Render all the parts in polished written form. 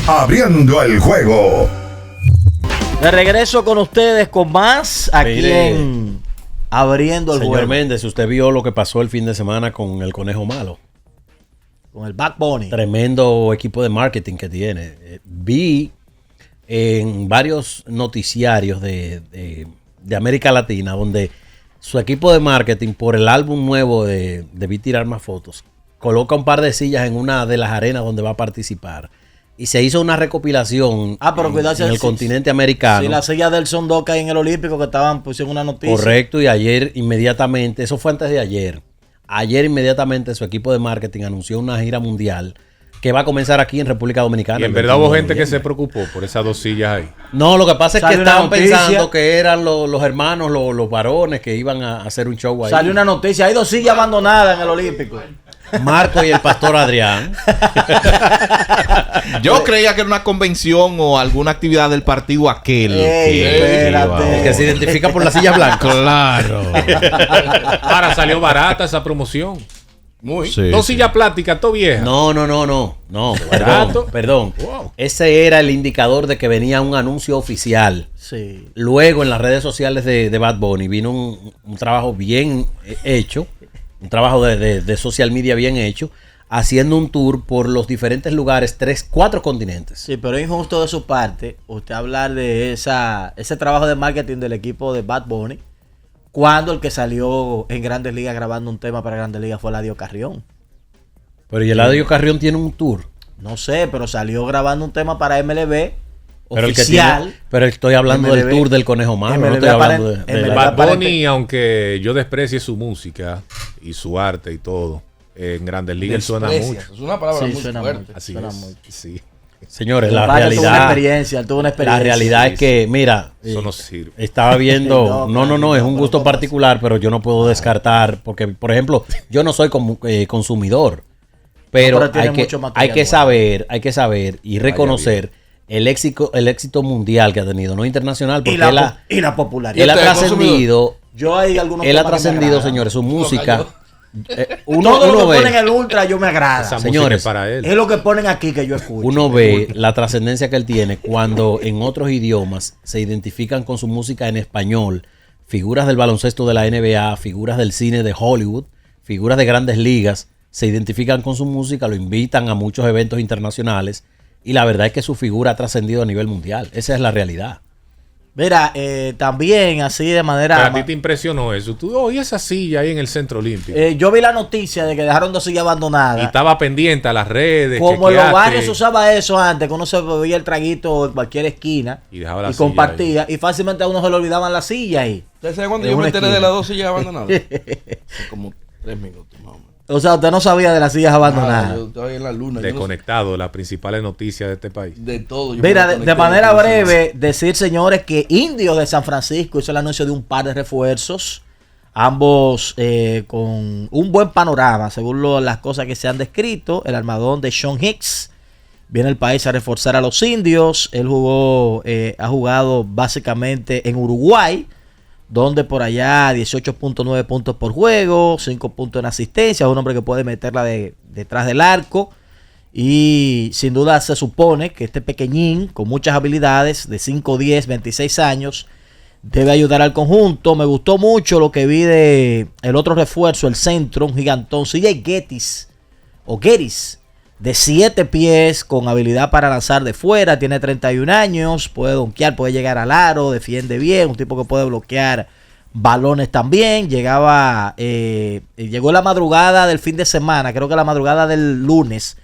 Abriendo el juego. De regreso con ustedes con más aquí en Abriendo el Juego. Señor Méndez, usted vio lo que pasó el fin de semana con el Conejo Malo. Con el Bad Bunny. Tremendo equipo de marketing que tiene. Vi en varios noticiarios de América Latina donde su equipo de marketing, por el álbum nuevo de Debí Tirar Más Fotos, coloca un par de sillas en una de las arenas donde va a participar. Y se hizo una recopilación pero cuidado, en el continente americano. Sí, la silla del Son 2 que hay en el Olímpico que pusieron una noticia. Correcto, y ayer inmediatamente, eso fue antes de ayer. Ayer inmediatamente su equipo de marketing anunció una gira mundial que va a comenzar aquí en República Dominicana. Y en verdad hubo gente que se preocupó por esas dos sillas ahí. No, lo que pasa es que estaban pensando que eran los hermanos, los varones que iban a hacer un show ahí. Salió una noticia, hay 2 sillas abandonadas en el Olímpico. Marco y el pastor Adrián. Yo creía que era una convención o alguna actividad del partido aquel. Espérate. El que se identifica por la silla blanca. Claro. Ahora salió barata esa promoción. Muy. Sí, dos sillas plásticas, todo viejas. No. Perdón. Wow. Ese era el indicador de que venía un anuncio oficial. Sí. Luego en las redes sociales de Bad Bunny vino un trabajo bien hecho. Un trabajo de social media bien hecho, haciendo un tour por los diferentes lugares, 4 continentes. Sí, pero es injusto de su parte usted hablar de ese trabajo de marketing del equipo de Bad Bunny, cuando el que salió en Grandes Ligas grabando un tema para Grandes Ligas fue Eladio Carrión. Pero ¿y Eladio Carrión tiene un tour? No sé, pero salió grabando un tema para MLB pero oficial. Pero estoy hablando MLB, del tour del Conejo Malo, no estoy hablando de Bad Bunny, aunque yo desprecie su música y su arte y todo, en Grandes Ligas él suena mucho. Es una palabra muy suena fuerte. mucho, Así suena es. mucho. Sí. Señores, Tuvo una experiencia. La realidad es que, mira, Eso no sirve. estaba viendo, No, es un gusto particular, pero yo no puedo descartar, porque, por ejemplo, yo no soy consumidor, pero hay que saber y reconocer el éxito mundial que ha tenido, no internacional, porque y la popularidad. Él ha trascendido, señores, su música. Todo lo que ponen en el Ultra yo me agrada. Esa Señores, música es para él. Es lo que ponen aquí que yo escucho. Uno ve la trascendencia que él tiene cuando en otros idiomas se identifican con su música en español, figuras del baloncesto de la NBA, figuras del cine de Hollywood, figuras de Grandes Ligas, se identifican con su música, lo invitan a muchos eventos internacionales y la verdad es que su figura ha trascendido a nivel mundial. Esa es la realidad. Mira, también así de manera... Pero a ti te impresionó eso. Tú oías esa silla ahí en el Centro Olímpico. Yo vi la noticia de que dejaron 2 sillas abandonadas. Y estaba pendiente a las redes. Como en los barrios se usaba eso antes, que uno se bebía el traguito en cualquier esquina y dejaba la y silla compartía. ahí. Y fácilmente a uno se le olvidaban las sillas ahí. ¿Usted sabe cuándo yo me enteré de las 2 sillas abandonadas? Como 3 minutos más o menos. O sea, usted no sabía de las sillas abandonadas. Yo estaba en la luna. Desconectado, las principales noticias de este país. De todo. Mira, de manera breve, decir, señores, que Indios de San Francisco hizo el anuncio de un par de refuerzos, ambos con un buen panorama, según las cosas que se han descrito. El armadón de Sean Hicks viene al país a reforzar a los Indios. Él ha jugado básicamente en Uruguay, donde por allá 18.9 puntos por juego, 5 puntos en asistencia, un hombre que puede meterla detrás del arco. Y sin duda se supone que este pequeñín, con muchas habilidades, de 5, 10, 26 años, debe ayudar al conjunto. Me gustó mucho lo que vi de el otro refuerzo, el centro, un gigantón, CJ Gettys, de 7 pies, con habilidad para lanzar de fuera, tiene 31 años, puede donkear, puede llegar al aro, defiende bien, un tipo que puede bloquear balones también. Llegó la madrugada del fin de semana, creo que la madrugada del lunes,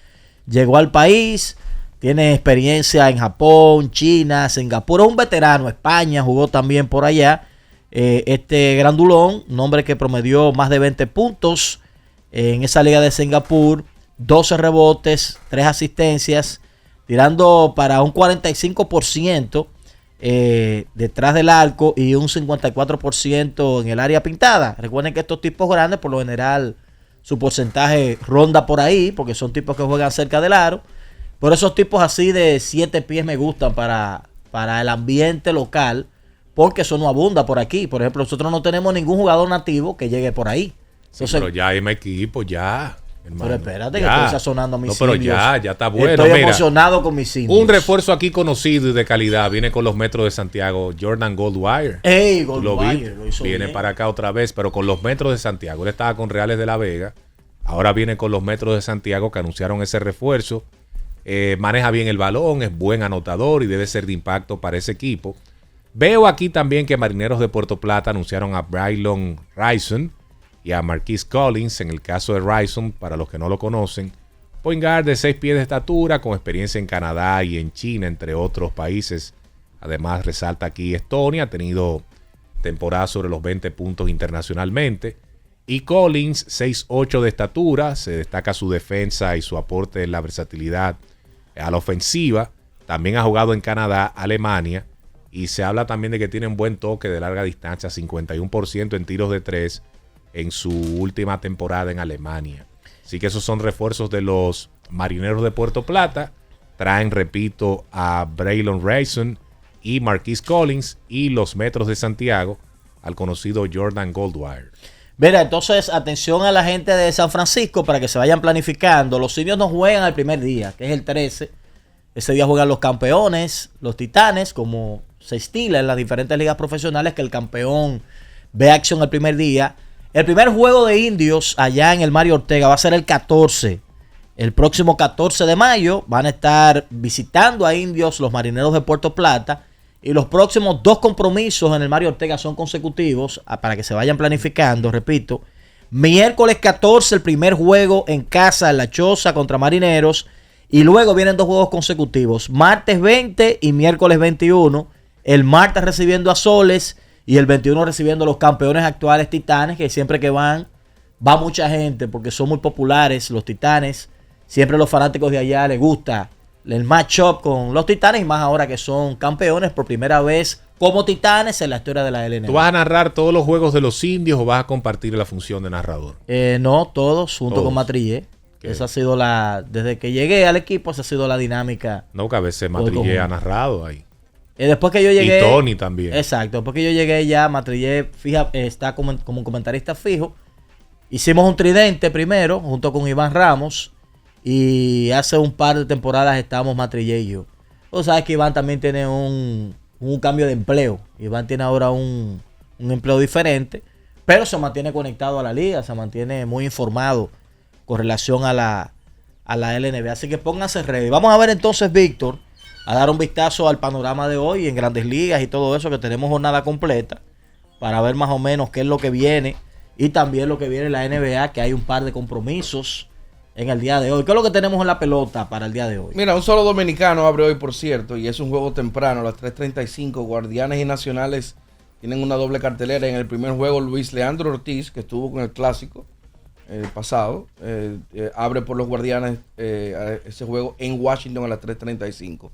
llegó al país, tiene experiencia en Japón, China, Singapur, es un veterano, España, jugó también por allá. Este grandulón, un hombre que promedió más de 20 puntos en esa liga de Singapur, 12 rebotes, 3 asistencias, tirando para un 45% detrás del arco y un 54% en el área pintada. Recuerden que estos tipos grandes, por lo general, su porcentaje ronda por ahí, porque son tipos que juegan cerca del aro. Pero esos tipos así de 7 pies me gustan para el ambiente local, porque eso no abunda por aquí. Por ejemplo, nosotros no tenemos ningún jugador nativo que llegue por ahí. Entonces, pero ya hay equipo, ya. hermano. Pero espérate, que Ya. estoy sazonando a mis No, pero indios. ya está bueno. Estoy Mira, emocionado con mis indios. un refuerzo aquí conocido y de calidad viene con los Metros de Santiago, Jordan Goldwire. Ey, Tú lo Goldwire, viste, lo hizo viene bien. para acá otra vez, pero con los Metros de Santiago. Él estaba con Reales de la Vega, ahora viene con los Metros de Santiago que anunciaron ese refuerzo. Maneja bien el balón, es buen anotador y debe ser de impacto para ese equipo. Veo aquí también que Marineros de Puerto Plata anunciaron a Braylon Ryson y a Marquise Collins. En el caso de Ryson, para los que no lo conocen, point guard de 6 pies de estatura, con experiencia en Canadá y en China, entre otros países. Además, resalta aquí Estonia, ha tenido temporadas sobre los 20 puntos internacionalmente. Y Collins, 6'8 de estatura, se destaca su defensa y su aporte en la versatilidad a la ofensiva. También ha jugado en Canadá, Alemania, y se habla también de que tiene un buen toque de larga distancia, 51% en tiros de 3 en su última temporada en Alemania. Así que esos son refuerzos de los Marineros de Puerto Plata. Traen, repito, a Braylon Ryson y Marquise Collins, y los Metros de Santiago al conocido Jordan Goldwire. Mira, entonces, atención a la gente de San Francisco para que se vayan planificando. Los indios no juegan el primer día, que es el 13. Ese día juegan los campeones, los titanes, como se estila en las diferentes ligas profesionales, que el campeón ve acción el primer día. El primer juego de indios allá en el Mario Ortega va a ser el 14. El próximo 14 de mayo van a estar visitando a indios los Marineros de Puerto Plata. Y los próximos 2 compromisos en el Mario Ortega son consecutivos, para que se vayan planificando, repito. Miércoles 14, el primer juego en casa en La Choza contra Marineros. Y luego vienen 2 juegos consecutivos, martes 20 y miércoles 21. El martes recibiendo a Soles y el 21 recibiendo a los campeones actuales Titanes, que siempre que va mucha gente porque son muy populares los Titanes. Siempre los fanáticos de allá les gusta el matchup con los Titanes, y más ahora que son campeones por primera vez como Titanes en la historia de la LNB. ¿Tú vas a narrar todos los juegos de los indios o vas a compartir la función de narrador? No, todos junto Todos. con Matrillé. ¿Qué? Esa ha sido desde que llegué al equipo, esa ha sido la dinámica. No, que a veces Todo Matrillé conjunto. ha narrado ahí. Después que yo llegué. Y Tony también. Exacto, después que yo llegué ya, Matrillé está como un comentarista fijo. Hicimos un tridente primero, junto con Iván Ramos. Y hace un par de temporadas estábamos Matrillé y yo. Tú sabes que Iván también tiene un cambio de empleo. Iván tiene ahora un empleo diferente, pero se mantiene conectado a la liga, se mantiene muy informado con relación a la LNB. Así que pónganse ready. Vamos a ver entonces, Víctor, a dar un vistazo al panorama de hoy en Grandes Ligas y todo eso, que tenemos jornada completa, para ver más o menos qué es lo que viene y también lo que viene en la NBA, que hay un par de compromisos en el día de hoy. ¿Qué es lo que tenemos en la pelota para el día de hoy? Mira, un solo dominicano abre hoy, por cierto, y es un juego temprano, a las 3:35. Guardianes y Nacionales tienen una doble cartelera. En el primer juego, Luis Leandro Ortiz, que estuvo con el Clásico pasado, abre por los Guardianes ese juego en Washington a las 3:35.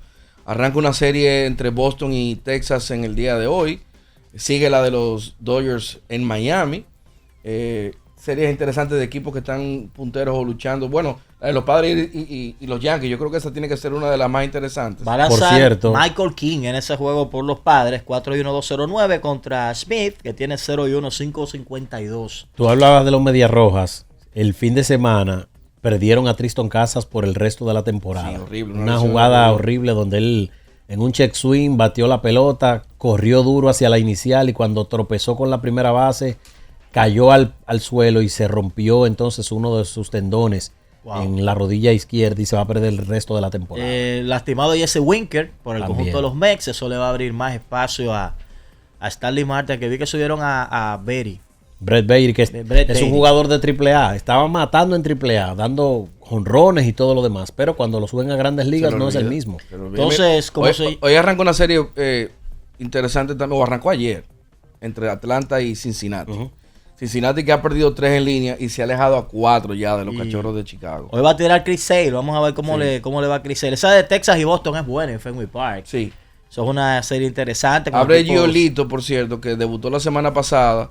Arranca una serie entre Boston y Texas en el día de hoy. Sigue la de los Dodgers en Miami. Series interesantes de equipos que están punteros o luchando. Bueno, la de los Padres y los Yankees, yo creo que esa tiene que ser una de las más interesantes. Va a lanzar Por cierto, Michael King en ese juego por los Padres, 4-1-2-0-9 contra Smith, que tiene 0-1-5-52. tú hablabas de los Medias Rojas. El fin de semana perdieron a Triston Casas por el resto de la temporada. Sí, horrible, Una lesión jugada horrible. horrible donde él en un check swing batió la pelota, corrió duro hacia la inicial y cuando tropezó con la primera base cayó al suelo y se rompió entonces uno de sus tendones en la rodilla izquierda y se va a perder el resto de la temporada. Lastimado Jesse Winker por el También. conjunto de los Mets. Eso le va a abrir más espacio a Stanley Marte, que vi que subieron a Berry. Brett Baty, que es Brett un Baty. jugador de AAA, estaba matando en AAA, dando jonrones y todo lo demás, pero cuando lo suben a Grandes Ligas Se lo no es el olvida. mismo. Se lo olvida. Entonces, ¿cómo hoy arrancó una serie interesante también, o arrancó ayer, entre Atlanta y Cincinnati. Cincinnati, que ha perdido 3 en línea y se ha alejado a 4 ya de los Cachorros de Chicago. Hoy va a tirar Chris Sale. Vamos a ver cómo le va a Chris Sale. Esa de Texas y Boston es buena en Fenway Park. Sí. Eso es una serie interesante. con Abre equipos- Giolito, por cierto, que debutó la semana pasada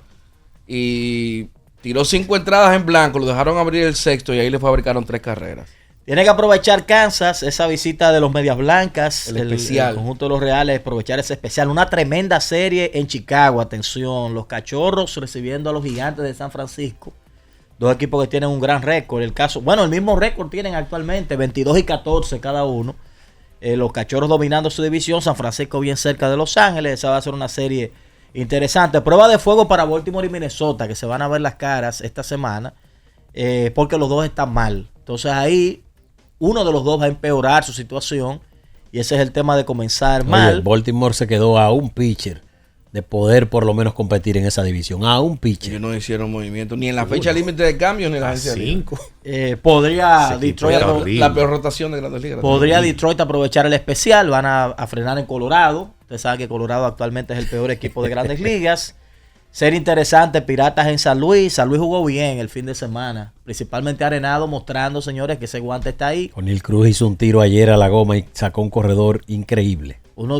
y tiró 5 entradas en blanco, lo dejaron abrir el sexto y ahí le fabricaron 3 carreras. Tiene que aprovechar Kansas, esa visita de los Medias Blancas, El especial. el conjunto de los Reales, aprovechar ese especial. Una tremenda serie en Chicago, atención, los Cachorros recibiendo a los Gigantes de San Francisco. Dos equipos que tienen un gran récord. El mismo récord tienen actualmente, 22-14 cada uno. Los Cachorros dominando su división, San Francisco bien cerca de Los Ángeles. Esa va a ser una serie interesante. Prueba de fuego para Baltimore y Minnesota, que se van a ver las caras esta semana, porque los dos están mal. Entonces ahí uno de los dos va a empeorar su situación, y ese es el tema de comenzar mal. Baltimore se quedó a un pitcher de poder por lo menos competir en esa división. A un pitcher. Ellos no hicieron movimiento ni en la fecha límite de cambio ni en la agencia libre. Podría Detroit la peor rotación de Grandes Ligas. Podría Detroit aprovechar el especial. Van a frenar en Colorado. Usted sabe que Colorado actualmente es el peor equipo de Grandes Ligas. Ser interesante, Piratas en San Luis. San Luis jugó bien el fin de semana, principalmente Arenado, mostrando, señores, que ese guante está ahí. O'Neal Cruz hizo un tiro ayer a la goma y sacó un corredor increíble. Uno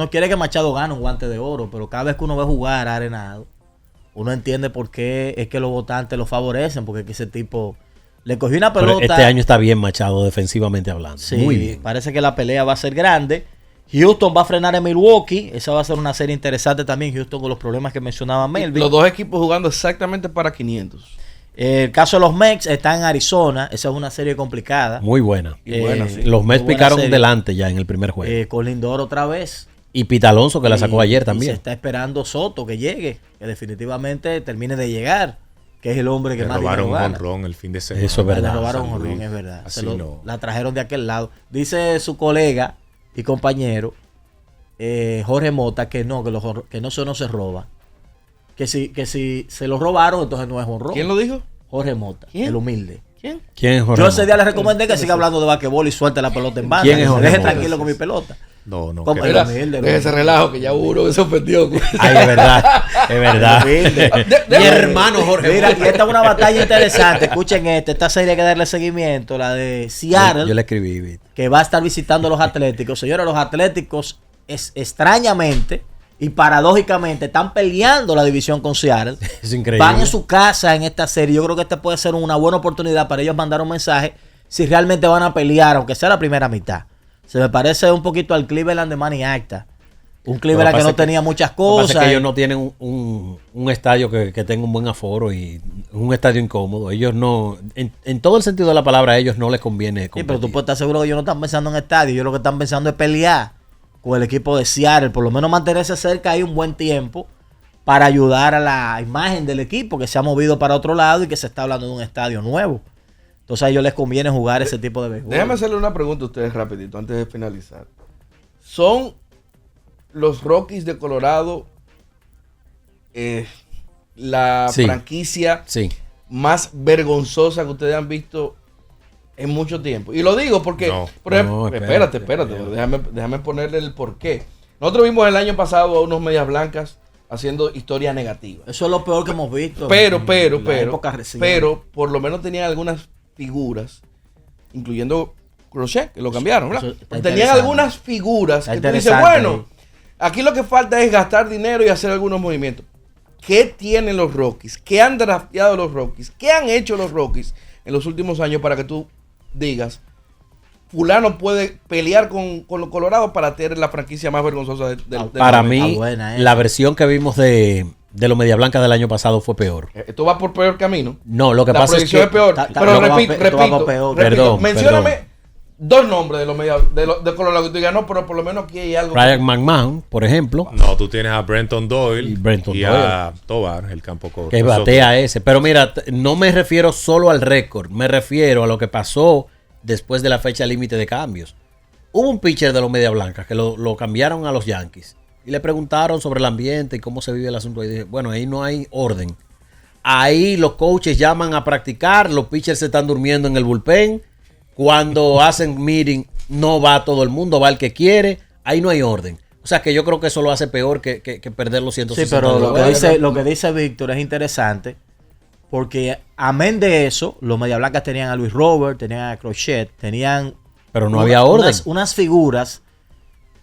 quiere que Machado gane un guante de oro, pero cada vez que uno ve jugar a Arenado, uno entiende por qué es que los votantes lo favorecen, porque es que ese tipo le cogió una pelota. Pero este año está bien Machado defensivamente hablando. Sí, muy bien. Parece que la pelea va a ser grande. Houston va a frenar en Milwaukee. Esa va a ser una serie interesante también. Houston con los problemas que mencionaba Melvin. Los dos equipos jugando exactamente para 500. El caso de los Mets está en Arizona. Esa es una serie complicada. Muy buena. Sí. Los Mets Muy buena picaron serie. delante ya en el primer juego. Con Lindor otra vez. Y Pete Alonso que la sacó ayer Y también. se está esperando Soto que llegue. Que definitivamente termine de llegar. Que es el hombre que Le más robaron dinero un gana. jonrón el fin de semana. Eso es verdad. Le robaron San un jonrón, Luis. es verdad. Así no. La trajeron de aquel lado. Dice su colega y compañero Jorge Mota que no se roba. Que si se lo robaron, entonces no es honrón. ¿Quién lo dijo? Jorge Mota, ¿Quién? el humilde. ¿Quién? ¿Quién es Jorge Yo ese Mota? día le recomendé que siga hablando de basquetbol y suelte la pelota en banda. ¿Quién que es se Jorge deje Mota? tranquilo con mi pelota. No, Como que el Mira, humilde, deje ese relajo que ya uno que se ofendió. Ay, es verdad. Es verdad. Humilde. Mi hermano Jorge Mira, Mota. y esta es una batalla interesante. Escuchen esta serie hay que darle seguimiento, la de Seattle, Yo le escribí, Vito. que va a estar visitando a los Atléticos. Señores, los Atléticos extrañamente y paradójicamente están peleando la división con Seattle. Es increíble. Van en su casa en esta serie. Yo creo que esta puede ser una buena oportunidad para ellos mandar un mensaje si realmente van a pelear, aunque sea la primera mitad. Se me parece un poquito al Cleveland de Manny Acta. Un Cleveland que no tenía muchas Lo que cosas. pasa es que ellos no tienen un estadio que tenga un buen aforo y un estadio incómodo. Ellos no, en todo el sentido de la palabra, a ellos no les conviene Sí, competir. pero tú puedes estar seguro que ellos no están pensando en estadio. Ellos lo que están pensando es pelear con el equipo de Seattle. Por lo menos mantenerse cerca ahí un buen tiempo para ayudar a la imagen del equipo que se ha movido para otro lado y que se está hablando de un estadio nuevo. Entonces a ellos les conviene jugar ese tipo de béisbol. Déjame hacerle una pregunta a ustedes rapidito antes de finalizar. ¿Son los Rockies de Colorado la Sí. franquicia Sí. más vergonzosa que ustedes han visto en mucho tiempo? Y lo digo porque, No. por ejemplo, No, espérate, déjame ponerle el porqué. Nosotros vimos el año pasado a unos medias blancas haciendo historia negativa. Eso es lo peor que hemos visto. Pero, en la época reciente. por lo menos tenían algunas figuras, incluyendo Crochet, que lo cambiaron, ¿verdad? Eso está Tenían interesante. algunas figuras Está que tú dices, interesante bueno, aquí lo que falta es gastar dinero y hacer algunos movimientos. ¿Qué tienen los Rockies? ¿Qué han drafteado los Rockies? ¿Qué han hecho los Rockies en los últimos años para que tú digas, fulano puede pelear con los Colorados para tener la franquicia más vergonzosa del Para momento? mí, buena esa. la versión que vimos de los Media Blanca del año pasado fue peor. Esto va por peor camino. No, lo que La pasa es proyección que... es peor. Pero esto va repito, esto va por peor. Perdón, mencióname perdón. dos nombres de los de Colorado que tú digas, no, pero por lo menos aquí hay algo. Ryan McMahon, por ejemplo, No, tú tienes a Brenton Doyle Y Brenton a Tobar, el campo corto. que batea ese. Pero mira, no me refiero solo al récord, me refiero a lo que pasó después de la fecha límite de cambios. Hubo un pitcher de los Media Blancas que lo cambiaron a los Yankees y le preguntaron sobre el ambiente y cómo se vive el asunto. Y dije, bueno, ahí no hay orden. Ahí los coaches llaman a practicar, los pitchers se están durmiendo en el bullpen. Cuando hacen meeting, no va todo el mundo, va el que quiere. Ahí no hay orden. O sea que yo creo que eso lo hace peor que perder los 160. Sí, pero $160. lo que dice Víctor es interesante porque amén de eso, los Media Blancas tenían a Luis Robert, tenían a Crochet, tenían Pero no había orden. unas figuras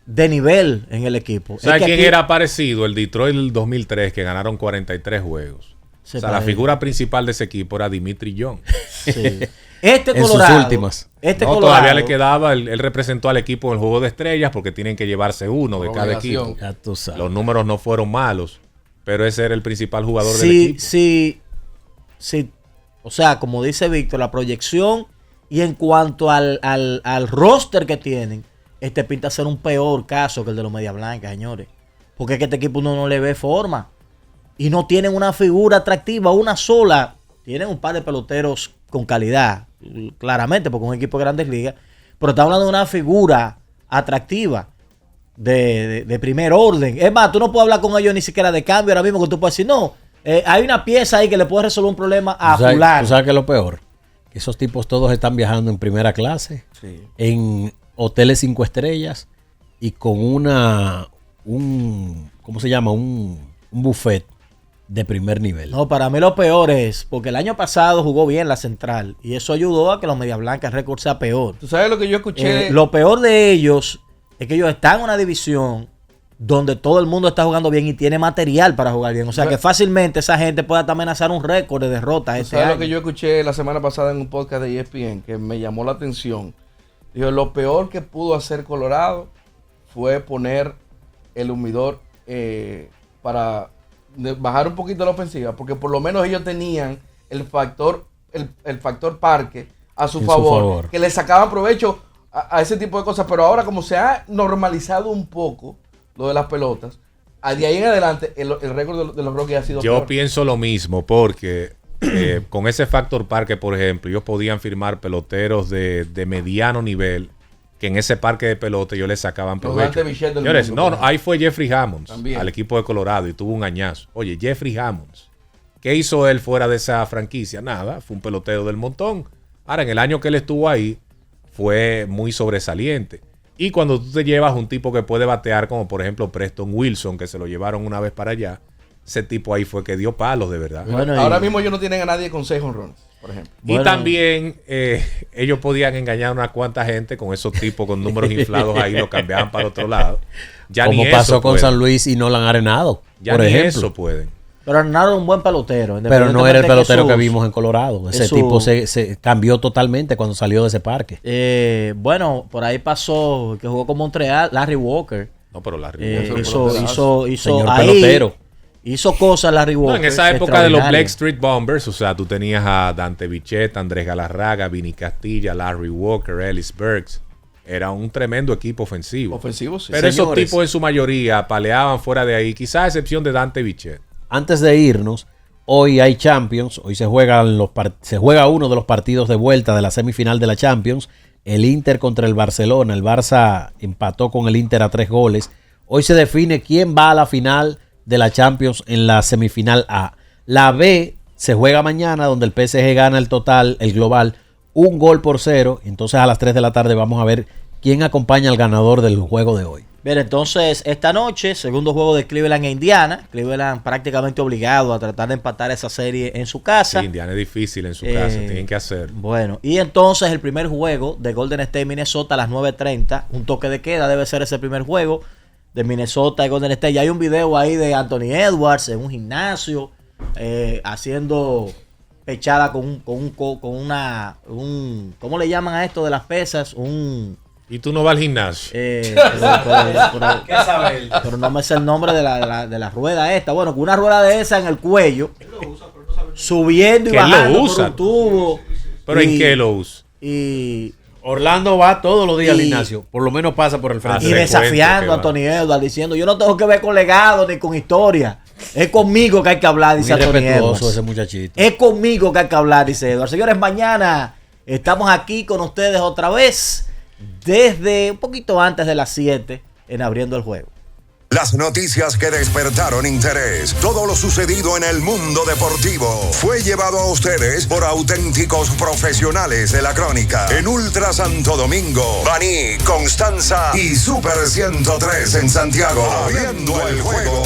de nivel en el equipo. ¿Sabes Es que quién aquí- era parecido? El Detroit del 2003, que ganaron 43 juegos. Sí, o sea, la parece. figura principal de ese equipo era Dimitri Young. Sí. Este En sus Colorado, últimas. este No, Colorado, todavía le quedaba, él representó al equipo en el juego de estrellas porque tienen que llevarse uno de Por cada obligación. equipo. Ya tú sabes. Los números no fueron malos, pero ese era el principal jugador del si, equipo. si O sea, como dice Víctor, la proyección y en cuanto al roster que tienen, pinta ser un peor caso que el de los Medias Blancas, señores. Porque es que este equipo uno no le ve forma. Y no tienen una figura atractiva, una sola. Tienen un par de peloteros con calidad, claramente, porque es un equipo de Grandes Ligas. Pero estamos hablando de una figura atractiva de primer orden. Es más, tú no puedes hablar con ellos ni siquiera de cambio ahora mismo, que tú puedes decir, no, hay una pieza ahí que le puede resolver un problema a fulano. ¿Tú sabes qué es lo peor? Que esos tipos todos están viajando en primera clase, en hoteles 5 estrellas y con ¿cómo se llama? Un buffet de primer nivel. No, para mí lo peor es porque el año pasado jugó bien la central y eso ayudó a que los Medias Blancas el récord sea peor. ¿Tú sabes lo que yo escuché? Lo peor de ellos es que ellos están en una división donde todo el mundo está jugando bien y tiene material para jugar bien. O sea que fácilmente esa gente puede hasta amenazar un récord de derrotas este año. ¿Sabes lo que yo escuché la semana pasada en un podcast de ESPN que me llamó la atención? Dijo, lo peor que pudo hacer Colorado fue poner el humidor para bajar un poquito la ofensiva, porque por lo menos ellos tenían el factor parque a su favor, que le sacaban provecho a ese tipo de cosas, pero ahora como se ha normalizado un poco lo de las pelotas, de ahí en adelante el récord de los Rockies ha sido peor. Pienso lo mismo, porque con ese factor parque, por ejemplo, ellos podían firmar peloteros de mediano nivel, que en ese parque de pelota ellos le sacaban provecho. Señores, ahí fue Jeffrey Hammonds también al equipo de Colorado y tuvo un añazo. Oye, Jeffrey Hammonds, ¿qué hizo él fuera de esa franquicia? Nada, fue un pelotero del montón. Ahora, en el año que él estuvo ahí, fue muy sobresaliente. Y cuando tú te llevas un tipo que puede batear, como por ejemplo Preston Wilson, que se lo llevaron una vez para allá, ese tipo ahí fue que dio palos de verdad. Bueno, ahora mismo ellos no tienen a nadie con 6 honrones, por ejemplo. Y también ellos podían engañar a una cuanta gente con esos tipos con números inflados ahí, lo cambiaban para otro lado. Ya como pasó con San Luis y Nolan Arenado, ya por ejemplo. Eso pueden. Pero Arenado es un buen pelotero. Pero no era el pelotero que vimos en Colorado. Ese tipo se cambió totalmente cuando salió de ese parque. Bueno, por ahí pasó que jugó con Montreal, Larry Walker. No, pero Larry Walker hizo señor ahí, pelotero. Hizo cosas Larry Walker. En esa época de los Black Street Bombers, o sea, tú tenías a Dante Bichette, Andrés Galarraga, Vinny Castilla, Larry Walker, Ellis Burks. Era un tremendo equipo ofensivo. Ofensivo, sí. Pero esos tipos en su mayoría paleaban fuera de ahí, quizás a excepción de Dante Bichette. Antes de irnos, hoy hay Champions. Hoy se juega uno de los partidos de vuelta de la semifinal de la Champions. El Inter contra el Barcelona. El Barça empató con el Inter a 3 goles. Hoy se define quién va a la final de la Champions en la semifinal A. La B se juega mañana, donde el PSG gana el global, 1-0. Entonces a las 3 de la tarde vamos a ver quién acompaña al ganador del juego de hoy. Bien, entonces esta noche, segundo juego de Cleveland e Indiana. Cleveland prácticamente obligado a tratar de empatar esa serie en su casa. Sí, Indiana es difícil en su casa, tienen que hacer. Bueno, y entonces el primer juego de Golden State Minnesota a las 9:30, un toque de queda, debe ser ese primer juego de Minnesota y Golden State. Ya hay un video ahí de Anthony Edwards en un gimnasio haciendo pechada con una ¿cómo le llaman a esto de las pesas? Y tú no vas al gimnasio. ¿Qué sabes? Pero no me sé el nombre de la rueda esta. Bueno, con una rueda de esa en el cuello, subiendo y bajando por un tubo. ¿Pero en qué lo usa? Y Orlando va todos los días al gimnasio. Por lo menos pasa por el frente. Y desafiando a Anthony Edwards, diciendo, yo no tengo que ver con legado ni con historia. Es conmigo que hay que hablar, dice Anthony Edwards. Ese muchachito. Es conmigo que hay que hablar, dice Edwards. Señores, mañana estamos aquí con ustedes otra vez, desde un poquito antes de las 7 en Abriendo el Juego. Las noticias que despertaron interés, todo lo sucedido en el mundo deportivo, fue llevado a ustedes por auténticos profesionales de la crónica. En Ultra Santo Domingo, Baní, Constanza y Super 103 en Santiago. Abriendo el Juego.